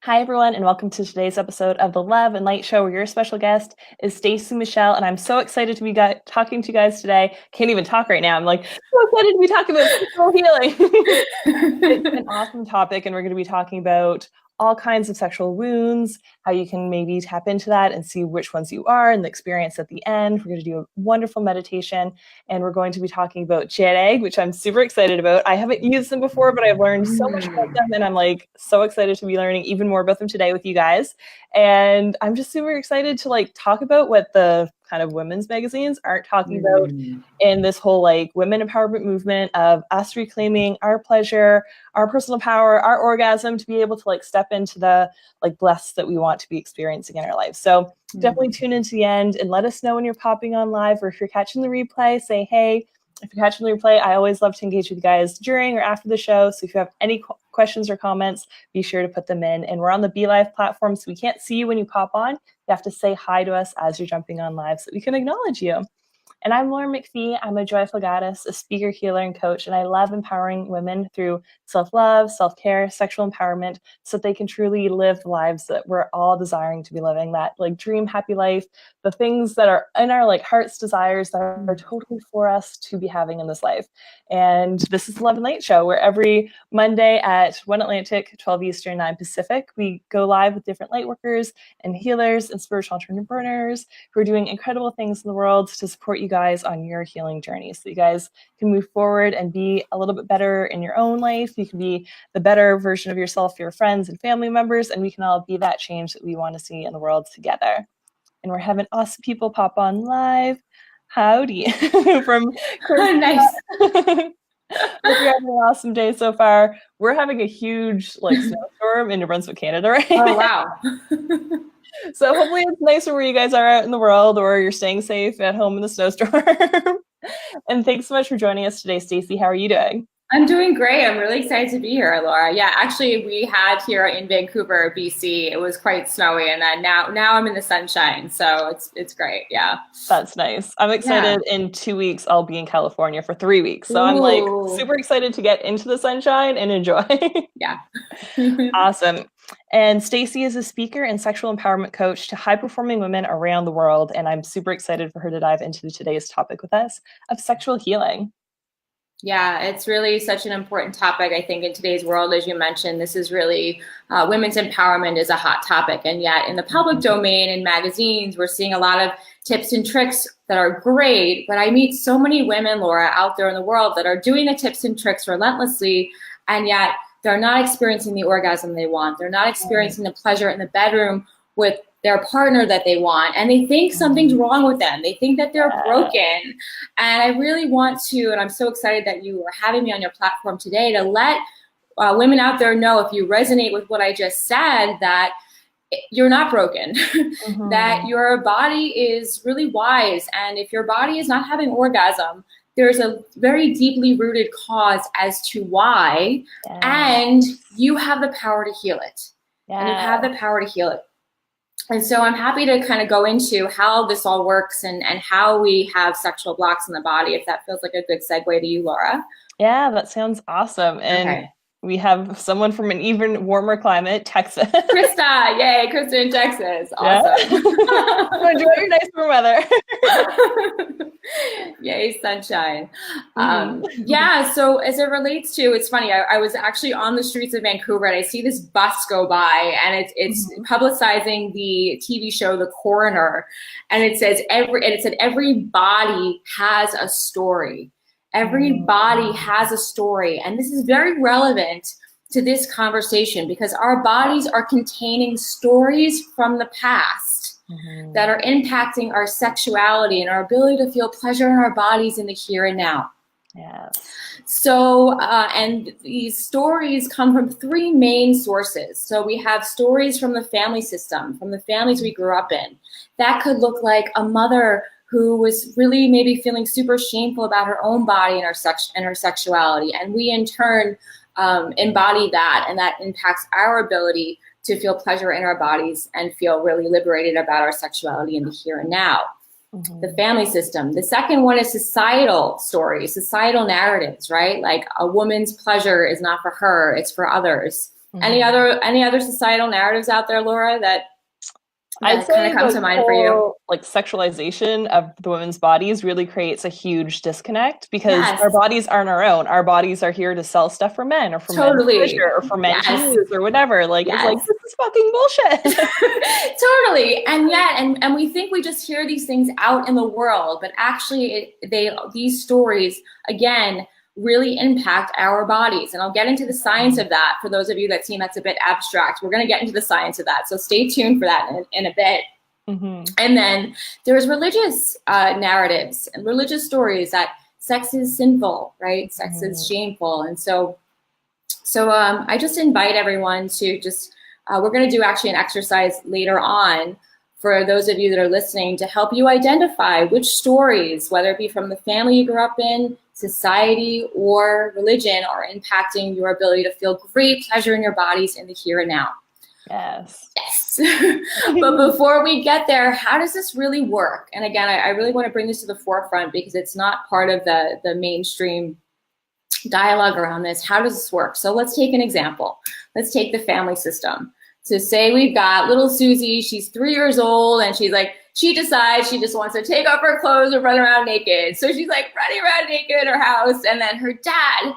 Hi, everyone, and welcome to today's episode of the Love and Light Show, where your special guest is Stacy Michelle, and I'm so excited to be talking to you guys today. Can't even talk right now. I'm like so excited to be talking about sexual healing. It's an awesome topic, and we're going to be talking about all kinds of sexual wounds, how you can maybe tap into that and see which ones you are and the experience at the end. We're going to do a wonderful meditation, and we're going to be talking about jade, which I'm super excited about. I haven't used them before, but I've learned so much about them, and I'm like so excited to be learning even more about them today with you guys. And I'm just super excited to like talk about what the kind of women's magazines aren't talking about in this whole like women empowerment movement of us reclaiming our pleasure, our personal power, our orgasm, to be able to like step into the like blessed that we want to be experiencing in our life. So definitely tune into the end and let us know when you're popping on live, or if you're catching the replay, say hey. If you're catching the replay, I always love to engage with you guys during or after the show. So if you have any questions or comments, be sure to put them in. And we're on the Be Live platform, so we can't see you when you pop on. You have to say hi to us as you're jumping on live so that we can acknowledge you. And I'm Laura McPhee. I'm a joyful goddess, a speaker, healer, and coach, and I love empowering women through self-love, self-care, sexual empowerment, so that they can truly live the lives that we're all desiring to be living, that like dream happy life, the things that are in our like heart's desires that are totally for us to be having in this life. And this is the Love and Light Show, where every Monday at 1 Atlantic, 12 Eastern, 9 Pacific, we go live with different light workers and healers and spiritual entrepreneurs who are doing incredible things in the world to support you guys on your healing journey, so you guys can move forward and be a little bit better in your own life. You can be the better version of yourself for your friends and family members, and we can all be that change that we want to see in the world together. And we're having awesome people pop on live. Howdy from Nice. Hope you're having an awesome day so far. We're having a huge like snowstorm in New Brunswick, Canada right now. Oh, wow. So hopefully it's nicer where you guys are out in the world, or you're staying safe at home in the snowstorm. And thanks so much for joining us today, Stacy. How are you doing? I'm doing great. I'm really excited to be here, Laura. Yeah, actually, we had here in Vancouver, BC, it was quite snowy, and then now I'm in the sunshine, so it's great. Yeah, that's nice. I'm excited. Yeah. In 2 weeks, I'll be in California for 3 weeks, so I'm like super excited to get into the sunshine and enjoy. Yeah, awesome. And Stacy is a speaker and sexual empowerment coach to high-performing women around the world, and I'm super excited for her to dive into today's topic with us of sexual healing. Yeah, it's really such an important topic, I think, in today's world. As you mentioned, this is really women's empowerment is a hot topic. And yet in the public domain and magazines, we're seeing a lot of tips and tricks that are great. But I meet so many women, Laura, out there in the world that are doing the tips and tricks relentlessly, and yet they're not experiencing the orgasm they want. They're not experiencing the pleasure in the bedroom with their partner that they want, and they think something's wrong with them. They think that they're broken. And I really want to, and I'm so excited that you are having me on your platform today to let women out there know, if you resonate with what I just said, that you're not broken, that your body is really wise. And if your body is not having orgasm, there's a very deeply rooted cause as to why, and you have the power to heal it. And you have the power to heal it. And so I'm happy to kind of go into how this all works and how we have sexual blocks in the body, if that feels like a good segue to you, Laura. Yeah, that sounds awesome. And we have someone from an even warmer climate, Texas. Krista, yay, Krista in Texas. Awesome. So enjoy your nice warm weather. Yay, sunshine. Yeah, so as it relates to, it's funny, I was actually on the streets of Vancouver and I see this bus go by, and it's publicizing the TV show The Coroner, and it said every body has a story. Every body has a story, and this is very relevant to this conversation because our bodies are containing stories from the past that are impacting our sexuality and our ability to feel pleasure in our bodies in the here and now. So, and these stories come from three main sources. So we have stories from the family system, from the families we grew up in. That could look like a mother who was really maybe feeling super shameful about her own body and her sexuality. And we in turn embody that, and that impacts our ability to feel pleasure in our bodies and feel really liberated about our sexuality in the here and now. The family system. The second one is societal stories, societal narratives, right? Like a woman's pleasure is not for her, it's for others. Any other societal narratives out there, Laura, that I'd kind of say come to mind for you? like sexualization of the women's bodies really creates a huge disconnect because Yes, our bodies aren't our own. Our bodies are here to sell stuff for men or for men's totally. pleasure or for men to Yes, use or whatever. Like it's like yes. this is fucking bullshit. Totally. And yet, and we think we just hear these things out in the world, but actually these stories, again, really impact our bodies. And I'll get into the science of that for those of you that seem that's a bit abstract. We're going to get into the science of that. So stay tuned for that in a bit. Mm-hmm. And then there's religious narratives and religious stories that sex is sinful, right? Sex is shameful. And so I just invite everyone to just, we're going to do actually an exercise later on for those of you that are listening to help you identify which stories, whether it be from the family you grew up in, society, or religion, are impacting your ability to feel great pleasure in your bodies in the here and now. Yes. Yes. But before we get there, how does this really work? And again, I really want to bring this to the forefront because it's not part of the mainstream dialogue around this. How does this work? So let's take an example. Let's take the family system. So say we've got little Susie, she's 3 years old, and she decides she just wants to take off her clothes and run around naked. So she's like running around naked in her house, and then her dad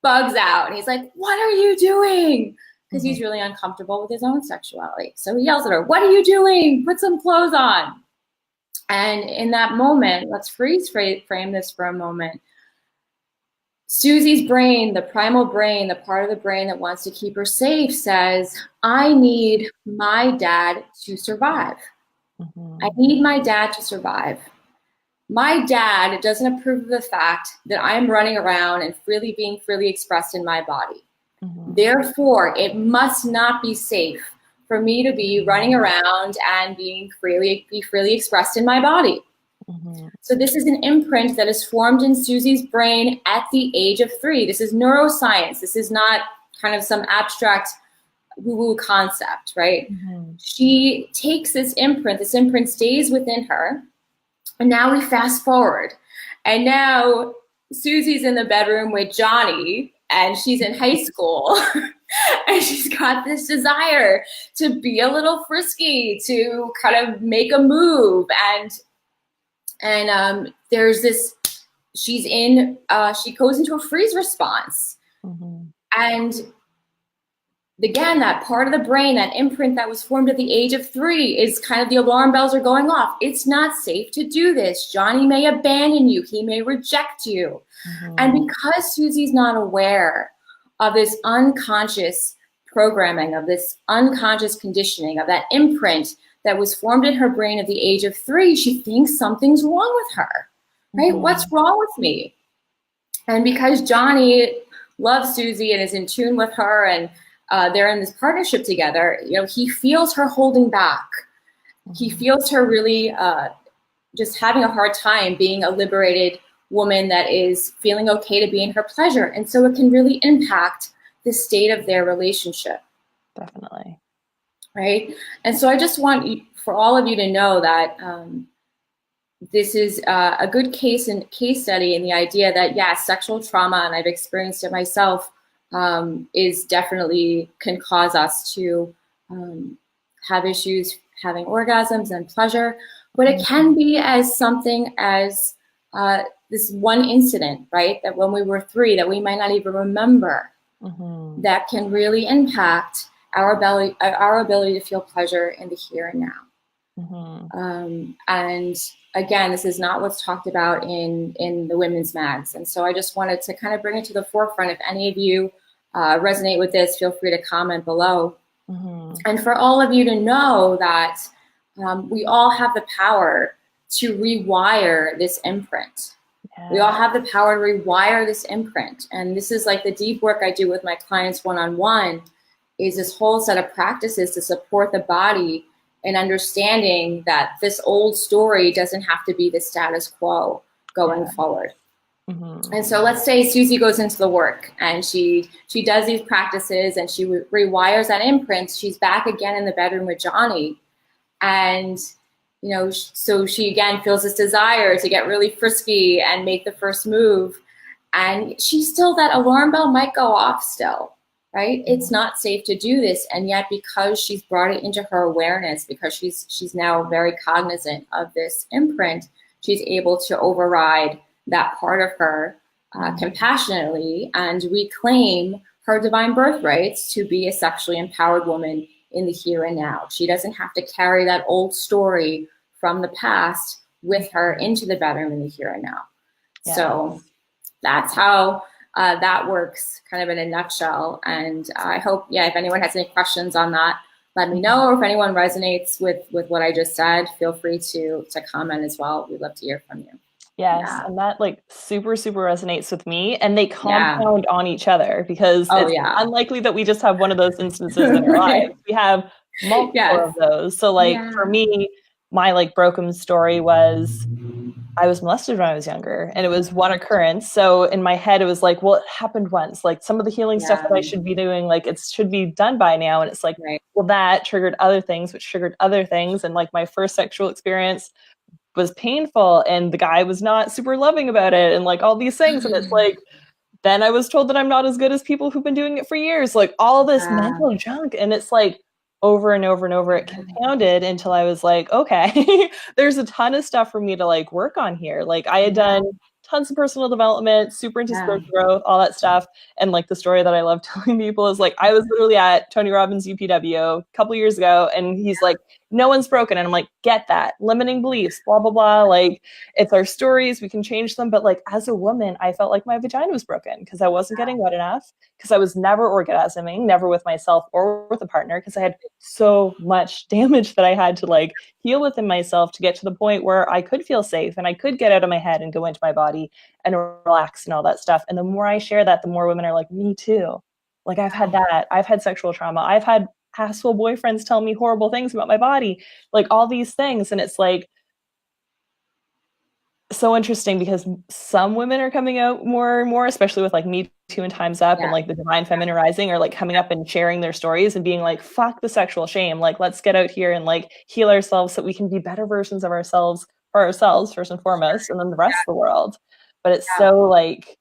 bugs out, and he's like, "What are you doing?" Because he's really uncomfortable with his own sexuality. So he yells at her, "What are you doing? Put some clothes on." And in that moment, let's freeze frame this for a moment. Susie's brain, the primal brain, the part of the brain that wants to keep her safe, says, I need my dad to survive. I need my dad to survive. My dad doesn't approve of the fact that I'm running around and being freely expressed in my body. Therefore, it must not be safe for me to be running around and be freely expressed in my body. So this is an imprint that is formed in Susie's brain at the age of 3. This is neuroscience. This is not kind of some abstract woo-woo concept, right? She takes this imprint stays within her, and now we fast forward. And now Susie's in the bedroom with Johnny, and she's in high school, and she's got this desire to be a little frisky, to kind of make a move, and there's this, she goes into a freeze response. And again, that part of the brain, that imprint that was formed at the age of 3 is kind of the alarm bells are going off. It's not safe to do this. Johnny may abandon you. He may reject you. And because Susie's not aware of this unconscious programming, of this unconscious conditioning, of that imprint that was formed in her brain at the age of 3, she thinks something's wrong with her, right? What's wrong with me? And because Johnny loves Susie and is in tune with her, and they're in this partnership together, he feels her holding back. He feels her really just having a hard time being a liberated woman that is feeling okay to be in her pleasure. And so it can really impact the state of their relationship. Definitely. Right? And so I just want for all of you to know that this is a good case study in the idea that, yes, sexual trauma, and I've experienced it myself, is definitely can cause us to have issues having orgasms and pleasure, but it can be as something as this one incident, right? That when we were 3, that we might not even remember, that can really impact our ability to feel pleasure in the here and now. And again, this is not what's talked about in the women's mags. And so I just wanted to kind of bring it to the forefront. If any of you resonate with this, feel free to comment below. And for all of you to know that we all have the power to rewire this imprint. We all have the power to rewire this imprint. And this is like the deep work I do with my clients one-on-one, is this whole set of practices to support the body in understanding that this old story doesn't have to be the status quo going forward. And so let's say Susie goes into the work and she does these practices and she rewires that imprint. She's back again in the bedroom with Johnny. And, so she again feels this desire to get really frisky and make the first move. And that alarm bell might go off still. right? It's not safe to do this. And yet, because she's brought it into her awareness, because she's now very cognizant of this imprint, she's able to override that part of her compassionately and reclaim her divine birthrights to be a sexually empowered woman in the here and now. She doesn't have to carry that old story from the past with her into the bedroom in the here and now. Yeah. So that's how that works kind of in a nutshell. And I hope, if anyone has any questions on that, let me know. Or if anyone resonates with what I just said, feel free to comment as well. We'd love to hear from you. Yes, and that like super resonates with me, and they compound on each other, because it's unlikely that we just have one of those instances in our lives. We have multiple of those. So like for me, my like broken story was I was molested when I was younger, and it was one occurrence. So in my head, it was like, well, it happened once. Like some of the healing stuff that I should be doing, like it should be done by now. And it's like, well, that triggered other things, which triggered other things. And like my first sexual experience was painful, and the guy was not super loving about it, and like all these things. And it's like, then I was told that I'm not as good as people who've been doing it for years, like all this mental junk. And it's like over and over and over, it compounded until I was like, okay, there's a ton of stuff for me to like work on here. Like I had done tons of personal development, super into spiritual growth, all that stuff. And like the story that I love telling people is like, I was literally at Tony Robbins' UPW a couple years ago, and he's like, no one's broken. And I'm like, get that. Limiting beliefs, blah, blah, blah. Like it's our stories, we can change them. But like as a woman, I felt like my vagina was broken because I wasn't getting wet enough, because I was never orgasming, never with myself or with a partner, because I had so much damage that I had to like heal within myself to get to the point where I could feel safe and I could get out of my head and go into my body and relax and all that stuff. And the more I share that, the more women are like, me too. Like I've had that. I've had sexual trauma. I've had asshole boyfriends tell me horrible things about my body, like all these things. And it's like so interesting, because some women are coming out more and more, especially with like Me Too and Time's Up and like the Divine Feminine Rising, are like coming up and sharing their stories and being like, fuck the sexual shame. Like, let's get out here and like heal ourselves so we can be better versions of ourselves, for ourselves first and foremost, and then the rest of the world. But it's so like,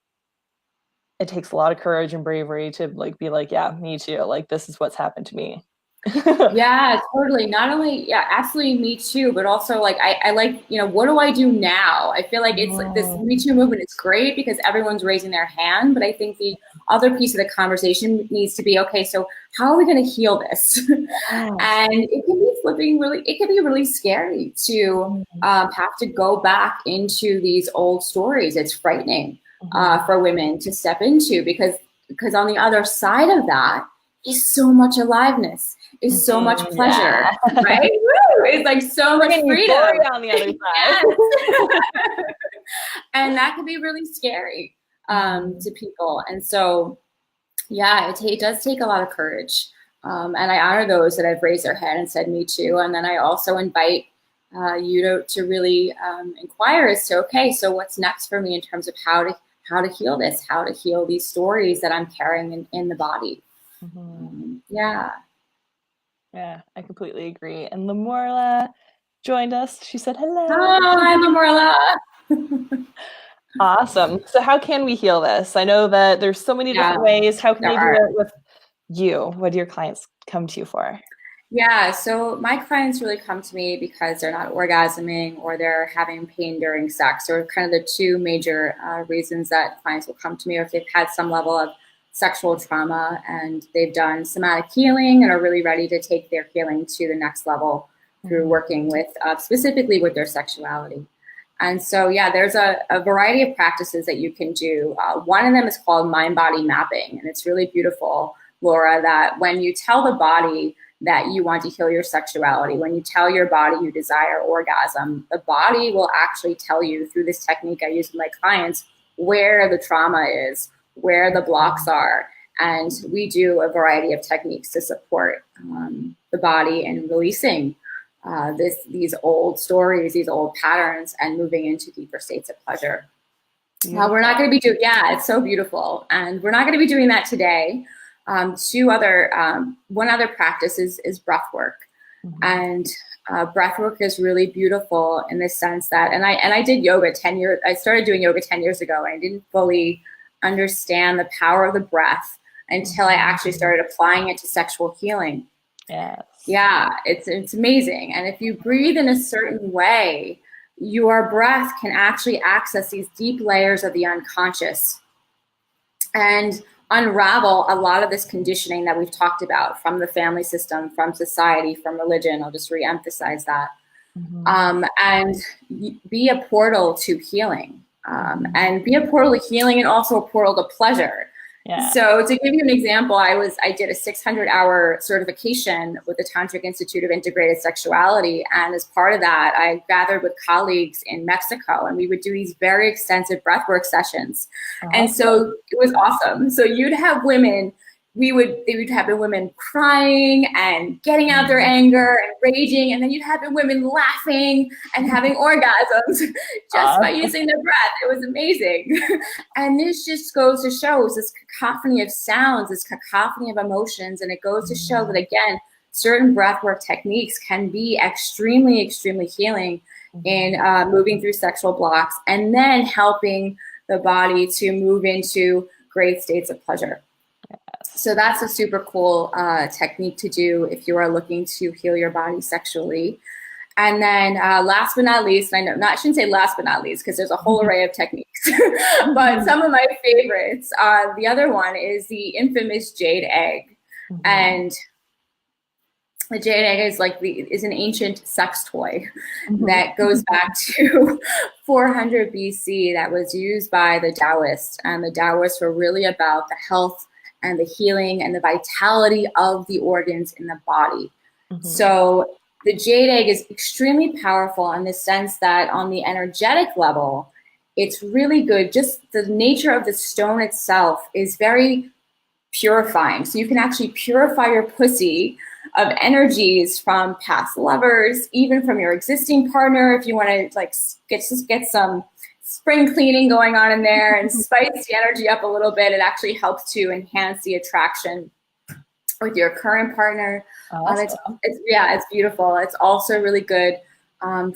it takes a lot of courage and bravery to like be like, yeah, me too. Like this is what's happened to me. Yeah, totally. Not only, absolutely me too, but also like I like, what do I do now? I feel like it's like this Me Too movement is great because everyone's raising their hand, but I think the other piece of the conversation needs to be, okay, so how are we going to heal this? And it can be really scary to have to go back into these old stories. It's frightening for women to step into, because on the other side of that is so much aliveness, is so much pleasure, right? Woo! It's like so much freedom on the other side. And that can be really scary to people. And so, it does take a lot of courage. And I honor those that have raised their hand and said, me too. And then I also invite you to really inquire as to, okay, so what's next for me in terms of how to heal this, how to heal these stories that I'm carrying in the body. Yeah, I completely agree. And Lamorla joined us. She said hello. Hi, Lamorla. Awesome. So how can we heal this? I know that there's so many different ways. How can they do it with you? What do your clients come to you for? Yeah, so my clients really come to me because they're not orgasming or they're having pain during sex, or kind of the two major reasons that clients will come to me, or if they've had some level of sexual trauma and they've done somatic healing and are really ready to take their healing to the next level through working with specifically with their sexuality. And so, there's a variety of practices that you can do. One of them is called mind-body mapping. And it's really beautiful, Laura, that when you tell the body that you want to heal your sexuality, when you tell your body you desire orgasm, the body will actually tell you, through this technique I use with my clients, where the trauma is, where the blocks are. And we do a variety of techniques to support the body in releasing these old stories, these old patterns, and moving into deeper states of pleasure. We're not going to be doing, it's so beautiful. And we're not going to be doing that today. One other practice is breath work. And breath work is really beautiful in the sense that, and I did yoga 10 years, I started doing yoga 10 years ago, and I didn't fully understand the power of the breath until I actually started applying it to sexual healing. Yes. Yeah, it's amazing. And if you breathe in a certain way, your breath can actually access these deep layers of the unconscious and unravel a lot of this conditioning that we've talked about from the family system, from society, from religion. I'll just re-emphasize that. And be a portal to healing, and be a portal to healing and also a portal to pleasure. Yeah. So to give you an example, I did a 600-hour certification with the Tantric Institute of Integrated Sexuality. And as part of that, I gathered with colleagues in Mexico, and we would do these very extensive breathwork sessions. And so it was awesome. So you'd have women, they would have the women crying and getting out their anger and raging, and then you'd have the women laughing and having orgasms just by using their breath. It was amazing. And this just goes to show this cacophony of sounds, this cacophony of emotions, and it goes to show that, again, certain breathwork techniques can be extremely, extremely healing in moving through sexual blocks and then helping the body to move into great states of pleasure. So that's a super cool technique to do if you are looking to heal your body sexually. And then last but not least, I shouldn't say last but not least, because there's a whole array of techniques, but some of my favorites, the other one is the infamous jade egg. And the jade egg is an ancient sex toy that goes back to 400 BC that was used by the Taoists. And the Taoists were really about the health and the healing and the vitality of the organs in the body. So the jade egg is extremely powerful in the sense that on the energetic level, it's really good. Just the nature of the stone itself is very purifying. So you can actually purify your pussy of energies from past lovers, even from your existing partner. If you want to get some spring cleaning going on in there and spice the energy up a little bit, it actually helps to enhance the attraction with your current partner. It's beautiful. It's also really good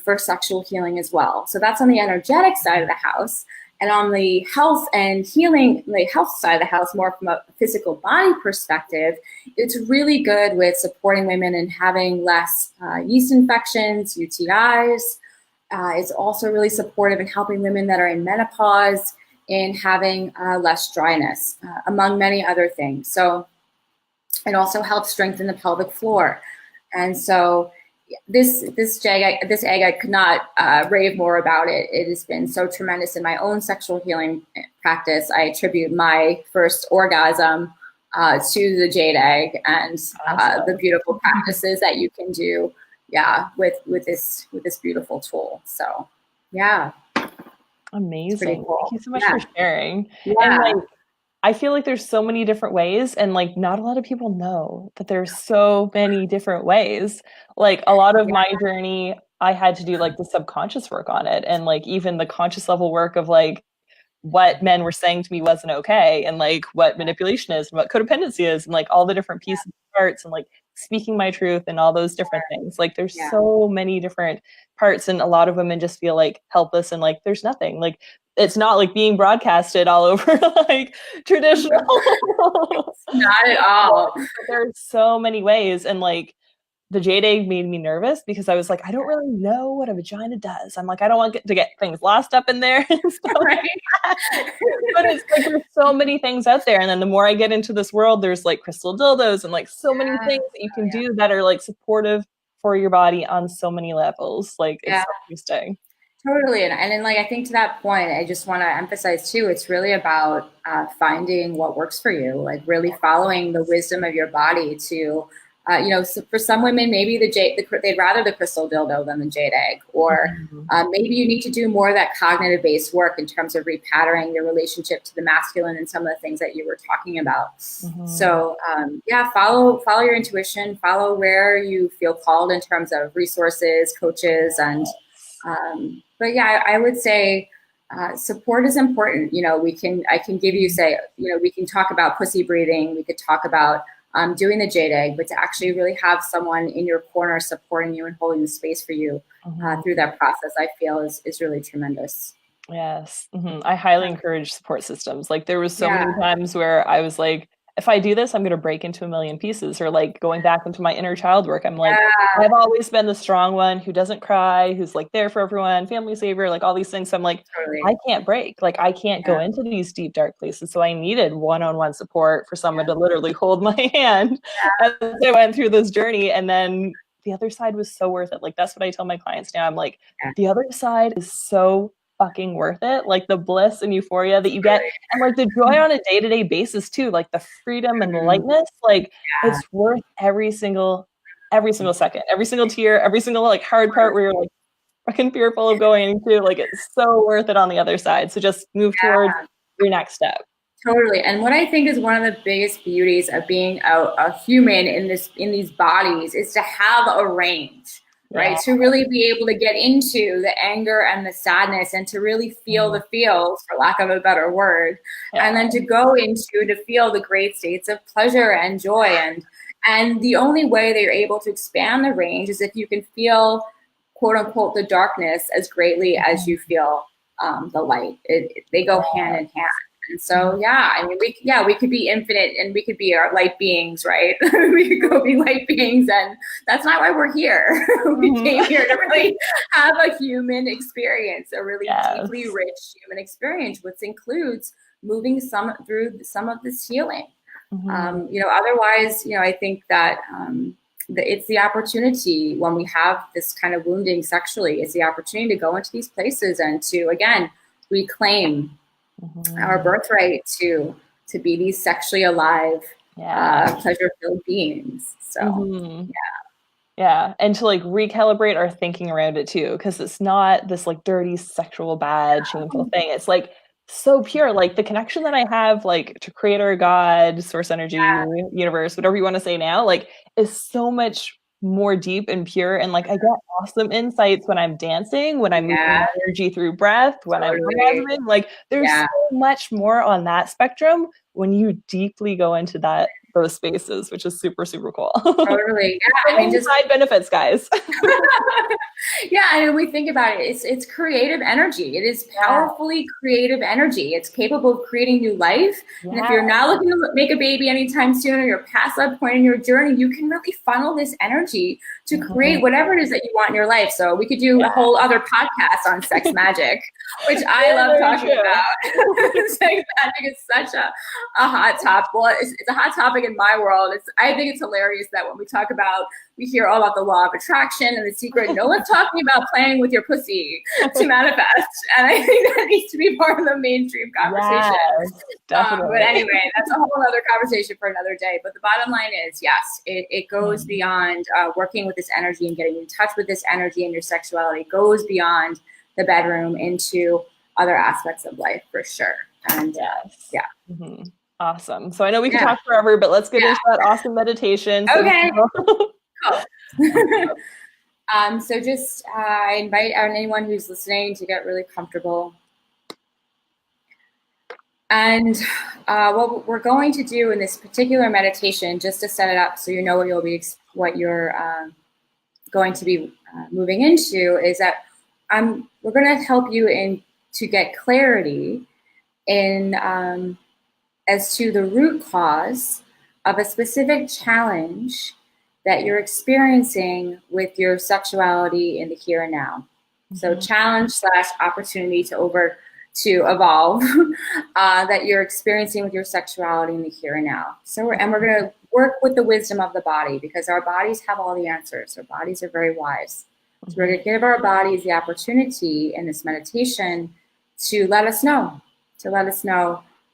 for sexual healing as well. So that's on the energetic side of the house. And on the health and healing, the health side of the house, more from a physical body perspective, it's really good with supporting women in having less yeast infections, UTIs. It's also really supportive in helping women that are in menopause in having less dryness, among many other things. So it also helps strengthen the pelvic floor. And so this egg, I could not rave more about it. It has been so tremendous in my own sexual healing practice. I attribute my first orgasm to the jade egg and the beautiful practices that you can do with this beautiful tool. So amazing. Cool. Thank you so much for sharing. And I feel like there's so many different ways, and not a lot of people know that there's so many different ways. A lot of my journey, I had to do the subconscious work on it, and even the conscious level work of what men were saying to me wasn't okay, and what manipulation is and what codependency is, and all the different pieces and parts, and speaking my truth and all those different things. There's so many different parts, and a lot of women just feel helpless and there's nothing. It's not being broadcasted all over traditional. Not at all. There's so many ways, and the jade egg made me nervous because I was I don't really know what a vagina does. I'm I don't want to get things lost up in there and stuff. Right. But it's there's so many things out there, and then the more I get into this world, there's crystal dildos and so many things that you can do that are supportive for your body on so many levels. It's so interesting. Totally. And I think to that point, I just want to emphasize too, it's really about finding what works for you, really following the wisdom of your body to, so for some women, maybe they'd rather the crystal dildo than the jade egg, or maybe you need to do more of that cognitive based work in terms of repatterning your relationship to the masculine and some of the things that you were talking about. So follow your intuition, follow where you feel called in terms of resources, coaches, and but I would say support is important. I can give you we can talk about pussy breathing. We could talk about doing the jade egg, but to actually really have someone in your corner supporting you and holding the space for you through that process, I feel is really tremendous. Yes. I highly encourage support systems. There was so many times where I was if I do this, I'm going to break into a million pieces. Or like going back into my inner child work, I'm like, Yeah, I've always been the strong one who doesn't cry, who's like there for everyone, family saver, like all these things. So I'm like, I totally. can't break. Like I can't go Yeah, into these deep, dark places. So I needed one-on-one support for someone to literally hold my hand as I went through this journey. And then the other side was so worth it. Like that's what I tell my clients now. I'm like, yeah, the other side is so fucking worth it. Like the bliss and euphoria that you get, totally. and like the joy on a day-to-day basis too, like the freedom and the Mhm. lightness, like Yeah, it's worth every single second, every single tear, every single like hard part where you're like fucking fearful of going into, like it's so worth it on the other side. So just move towards your next step. totally. And what I think is one of the biggest beauties of being a human in these bodies is to have a range, right? Yeah. To really be able to get into the anger and the sadness and to really feel the feels, for lack of a better word, and Yeah. then to go into to feel the great states of pleasure and joy. And the only way that you're able to expand the range is if you can feel, quote unquote, the darkness as greatly as you feel the light. They go hand in hand. And so, yeah, I mean, we could be infinite and we could be our light beings, right? We could go be light beings, and that's not why we're here. We came here to really have a human experience, a really Yes. deeply rich human experience, which includes moving through some of this healing. Otherwise, I think that it's the opportunity when we have this kind of wounding sexually, it's the opportunity to go into these places and to, again, reclaim our birthright to be these sexually alive, Yeah. pleasure-filled beings. So, Yeah, and to like recalibrate our thinking around it too, because it's not this like dirty, sexual, bad, shameful thing. It's like so pure. Like the connection that I have, like to Creator, God, Source Energy, Universe, whatever you want to say now, like is so much more deep and pure. And like I get awesome insights when I'm dancing, when I'm moving yeah, energy through breath, when I'm totally. orgasming. Like there's Yeah, so much more on that spectrum when you deeply go into those spaces, which is super, super cool. totally. Yeah, So I mean, many just side benefits, guys. yeah, and when we think about it, it's creative energy. It is Yeah. powerfully creative energy. It's capable of creating new life. And if Yeah. you're not looking to make a baby anytime soon, or you're past that point in your journey, you can really funnel this energy to create whatever it is that you want in your life. So we could do a whole other podcast on sex magic, which I love Very talking true. about. Sex magic is such a hot topic. Well, it's a hot topic in my world. I think it's hilarious that when we hear all about the law of attraction and the secret. No one's talking about playing with your pussy to manifest. And I think that needs to be part of the mainstream conversation. Yes, definitely. But anyway, that's a whole other conversation for another day. But the bottom line is, yes, it goes beyond working with this energy and getting in touch with this energy and your sexuality. It goes beyond the bedroom into other aspects of life for sure. And Yes. yeah. Mm-hmm. Awesome. So I know we could Yeah. talk forever, but let's get into that awesome meditation. So Okay. Cool. So just I invite anyone who's listening to get really comfortable. And what we're going to do in this particular meditation, just to set it up so you know what you're going to be moving into, is that we're going to help you to get clarity in as to the root cause of a specific challenge that you're experiencing with your sexuality in the here and now. So challenge / opportunity to evolve that you're experiencing with your sexuality in the here and now. So we're going to work with the wisdom of the body, because our bodies have all the answers. Our bodies are very wise. So we're going to give our bodies the opportunity in this meditation to let us know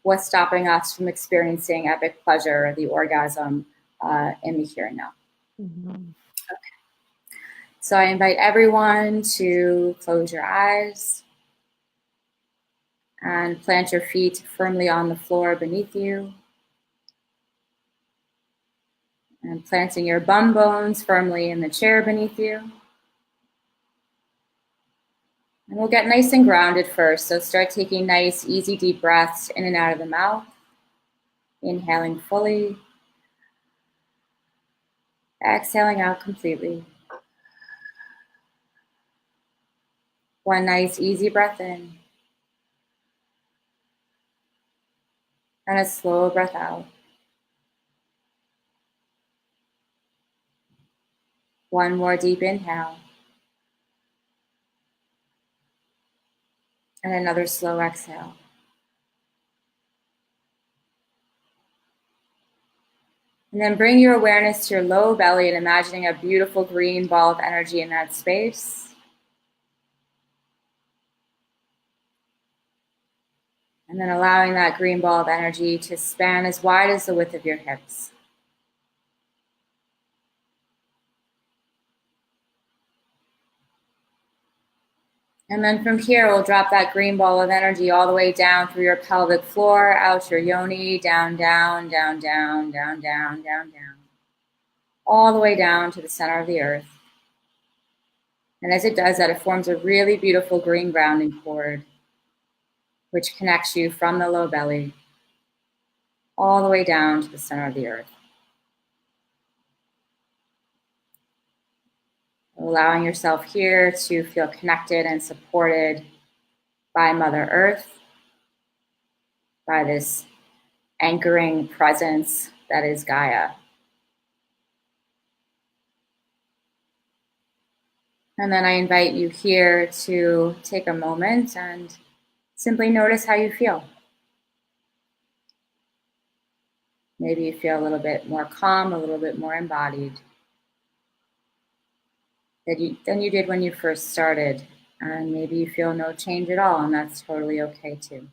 what's stopping us from experiencing epic pleasure, the orgasm in the here and now. Okay. So I invite everyone to close your eyes and plant your feet firmly on the floor beneath you. And planting your bum bones firmly in the chair beneath you. And we'll get nice and grounded first. So start taking nice, easy, deep breaths in and out of the mouth. Inhaling fully. Exhaling out completely. One nice, easy breath in. And a slow breath out. One more deep inhale. And another slow exhale. And then bring your awareness to your low belly and imagining a beautiful green ball of energy in that space. And then allowing that green ball of energy to span as wide as the width of your hips. And then from here, we'll drop that green ball of energy all the way down through your pelvic floor, out your yoni, down, down, down, down, down, down, down, down. All the way down to the center of the earth. And as it does that, it forms a really beautiful green grounding cord, which connects you from the low belly all the way down to the center of the earth. Allowing yourself here to feel connected and supported by Mother Earth, by this anchoring presence that is Gaia. And then I invite you here to take a moment and simply notice how you feel. Maybe you feel a little bit more calm, a little bit more embodied than you did when you first started. And maybe you feel no change at all, and that's totally okay too.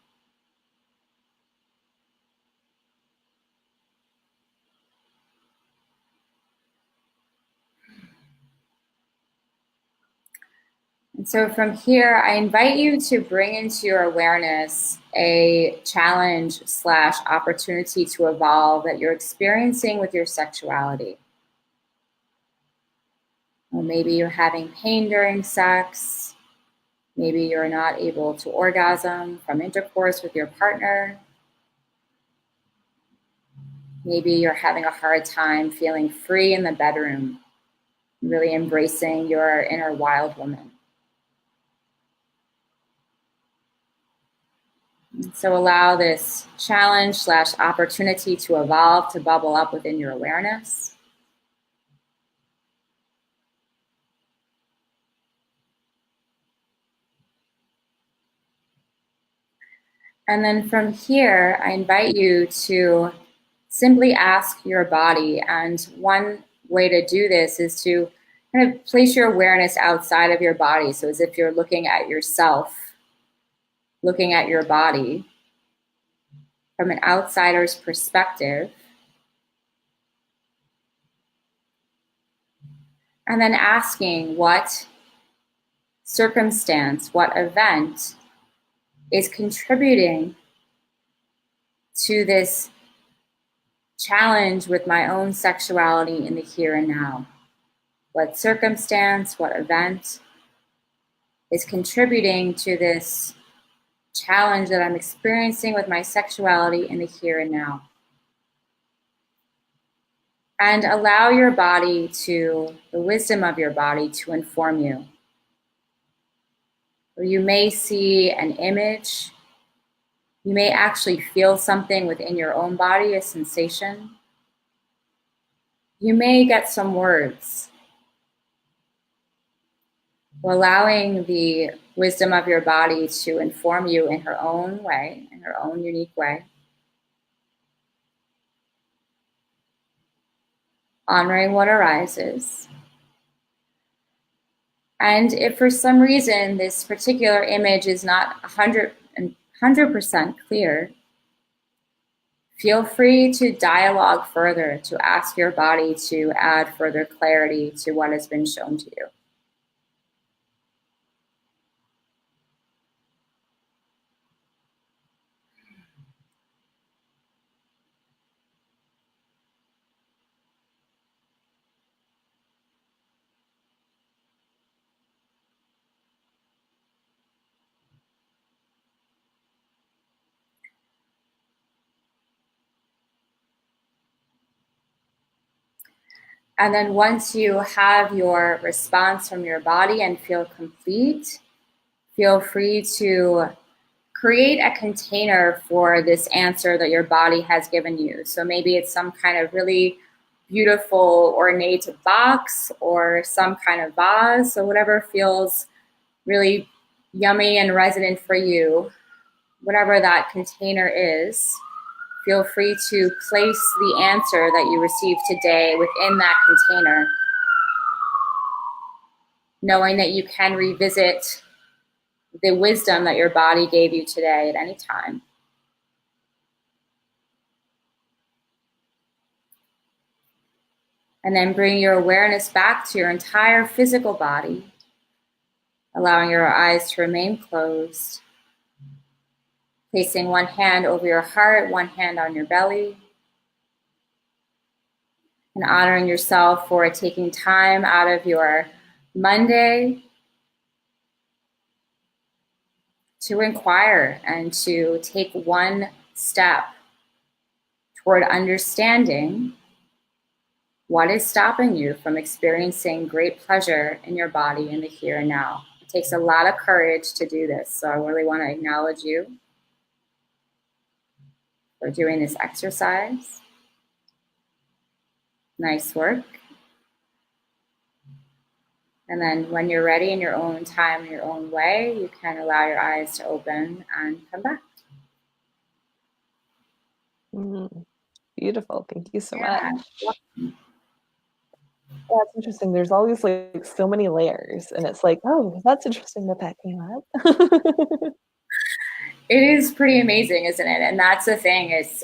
And so from here, I invite you to bring into your awareness a challenge / opportunity to evolve that you're experiencing with your sexuality. Or maybe you're having pain during sex. Maybe you're not able to orgasm from intercourse with your partner. Maybe you're having a hard time feeling free in the bedroom, really embracing your inner wild woman. So allow this challenge / opportunity to evolve, to bubble up within your awareness. And then from here, I invite you to simply ask your body. And one way to do this is to kind of place your awareness outside of your body. So as if you're looking at yourself, looking at your body from an outsider's perspective. And then asking what circumstance, what event is contributing to this challenge with my own sexuality in the here and now. What circumstance, what event is contributing to this challenge that I'm experiencing with my sexuality in the here and now. And allow your body to, the wisdom of your body to inform you. Or you may see an image. You may actually feel something within your own body, a sensation. You may get some words. Allowing the wisdom of your body to inform you in her own way, in her own unique way. Honoring what arises. And if for some reason this particular image is not 100% clear, feel free to dialogue further, to ask your body to add further clarity to what has been shown to you. And then once you have your response from your body and feel complete, feel free to create a container for this answer that your body has given you. So maybe it's some kind of really beautiful ornate box or some kind of vase. So whatever feels really yummy and resonant for you, whatever that container is, feel free to place the answer that you received today within that container, knowing that you can revisit the wisdom that your body gave you today at any time. And then bring your awareness back to your entire physical body, allowing your eyes to remain closed. Placing one hand over your heart, one hand on your belly. And honoring yourself for taking time out of your Monday to inquire and to take one step toward understanding what is stopping you from experiencing great pleasure in your body in the here and now. It takes a lot of courage to do this, so I really want to acknowledge you for doing this exercise. Nice work. And then when you're ready in your own time, in your own way, you can allow your eyes to open and come back. Beautiful. Thank you so much. Yeah, it's interesting. There's always like so many layers, and it's like, oh, that's interesting that came up. It is pretty amazing, isn't it? And that's the thing is,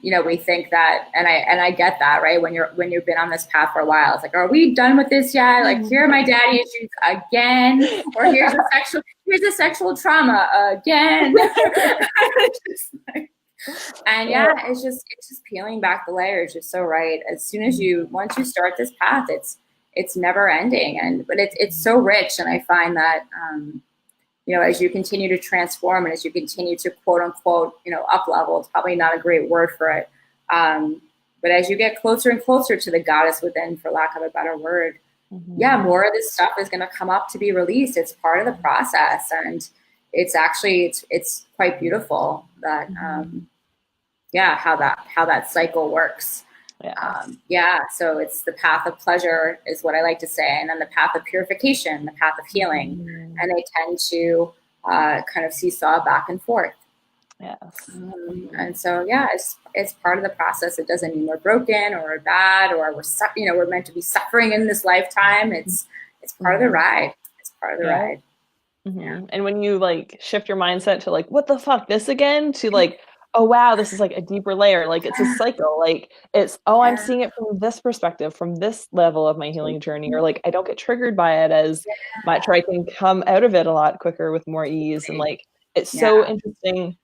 we think that, and I get that, right? When you've been on this path for a while, it's like, are we done with this yet? Like, here are my daddy issues again, or here's a sexual trauma again. And yeah, it's just peeling back the layers. You're so right. Once you start this path, it's never ending, but it's so rich. And I find that, as you continue to transform and as you continue to quote unquote, up level, it's probably not a great word for it. But as you get closer and closer to the goddess within, for lack of a better word, more of this stuff is going to come up to be released. It's part of the process. And it's actually, it's quite beautiful that, how that cycle works. So it's the path of pleasure is what I like to say, and then the path of purification, the path of healing, and they tend to kind of seesaw back and forth. And so it's part of the process. It doesn't mean we're broken or we're bad or we're meant to be suffering in this lifetime. It's part of the ride. It's part of the ride. And when you like shift your mindset to like, what the fuck, this again, to like, oh wow, this is like a deeper layer, like it's a cycle, like it's I'm seeing it from this perspective, from this level of my healing journey, or like I don't get triggered by it as much, or I can come out of it a lot quicker with more ease. And like it's so interesting,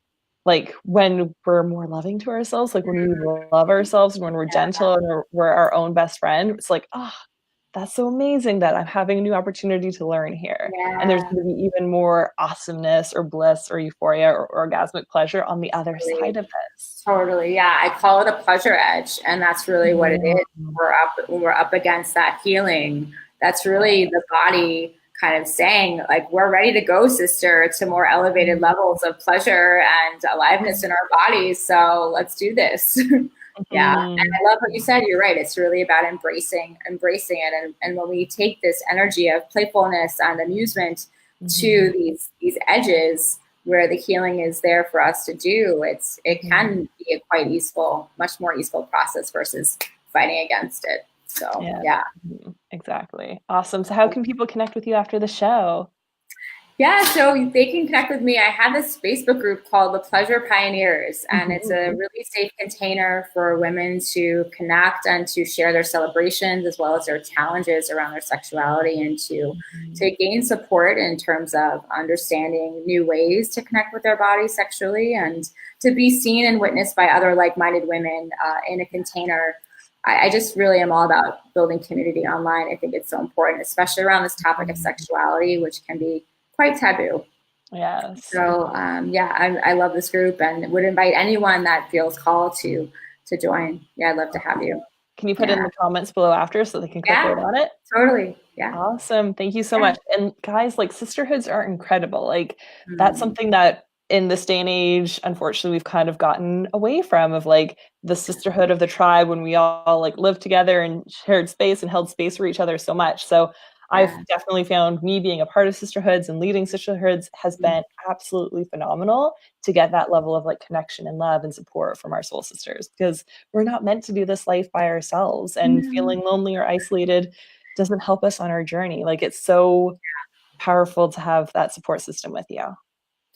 like when we're more loving to ourselves, like when we love ourselves and when we're gentle and we're our own best friend, it's like, that's so amazing that I'm having a new opportunity to learn here. And there's going to be even more awesomeness or bliss or euphoria or orgasmic pleasure on the other side of this. Totally. Yeah. I call it a pleasure edge. And that's really what it is. When we're up against that healing, that's really the body kind of saying, like, we're ready to go, sister, to more elevated levels of pleasure and aliveness in our bodies. So let's do this. And I love what you said. You're right. It's really about embracing it. And when we take this energy of playfulness and amusement to these edges where the healing is there for us to do, it can be a quite easeful, much more easeful process versus fighting against it. So exactly. Awesome. So how can people connect with you after the show? Yeah, so they can connect with me. I have this Facebook group called The Pleasure Pioneers, and it's a really safe container for women to connect and to share their celebrations as well as their challenges around their sexuality, and to gain support in terms of understanding new ways to connect with their body sexually, and to be seen and witnessed by other like-minded women in a container. I just really am all about building community online. I think it's so important, especially around this topic of sexuality, which can be quite taboo. Yes. So I love this group and would invite anyone that feels called to join. Yeah, I'd love to have you. Can you put in the comments below after so they can click right on it? Totally. Yeah. Awesome. Thank you so much. And guys, like, sisterhoods are incredible. Like that's something that in this day and age, unfortunately, we've kind of gotten away from of like the sisterhood of the tribe when we all like lived together and shared space and held space for each other so much. So I've Yeah. definitely found me being a part of sisterhoods and leading sisterhoods has been absolutely phenomenal to get that level of like connection and love and support from our soul sisters, because we're not meant to do this life by ourselves, and No, feeling lonely or isolated doesn't help us on our journey. Like it's so powerful to have that support system with you.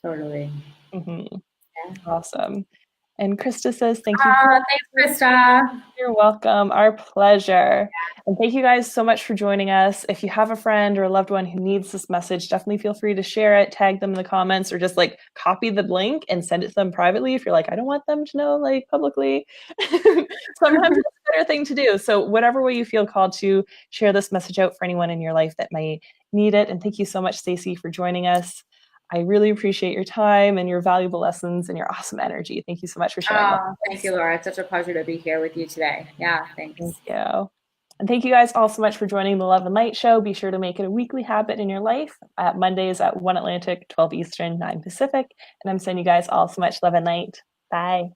totally. Mhm. Yeah. Awesome. And Krista says, thank you. Thanks, Krista. You're welcome. Our pleasure. And thank you guys so much for joining us. If you have a friend or a loved one who needs this message, definitely feel free to share it, tag them in the comments, or just like copy the link and send it to them privately if you're like, I don't want them to know like publicly. Sometimes it's a better thing to do. So whatever way you feel called to, share this message out for anyone in your life that might need it. And thank you so much, Stacy, for joining us. I really appreciate your time and your valuable lessons and your awesome energy. Thank you so much for sharing with Oh, thank us. you, Laura. It's such a pleasure to be here with you today. Yeah, Thank thanks. you. And thank you guys all so much for joining the Love and Light Show. Be sure to make it a weekly habit in your life at Mondays at 1 Atlantic, 12 Eastern, 9 Pacific. And I'm sending you guys all so much love and light. Bye.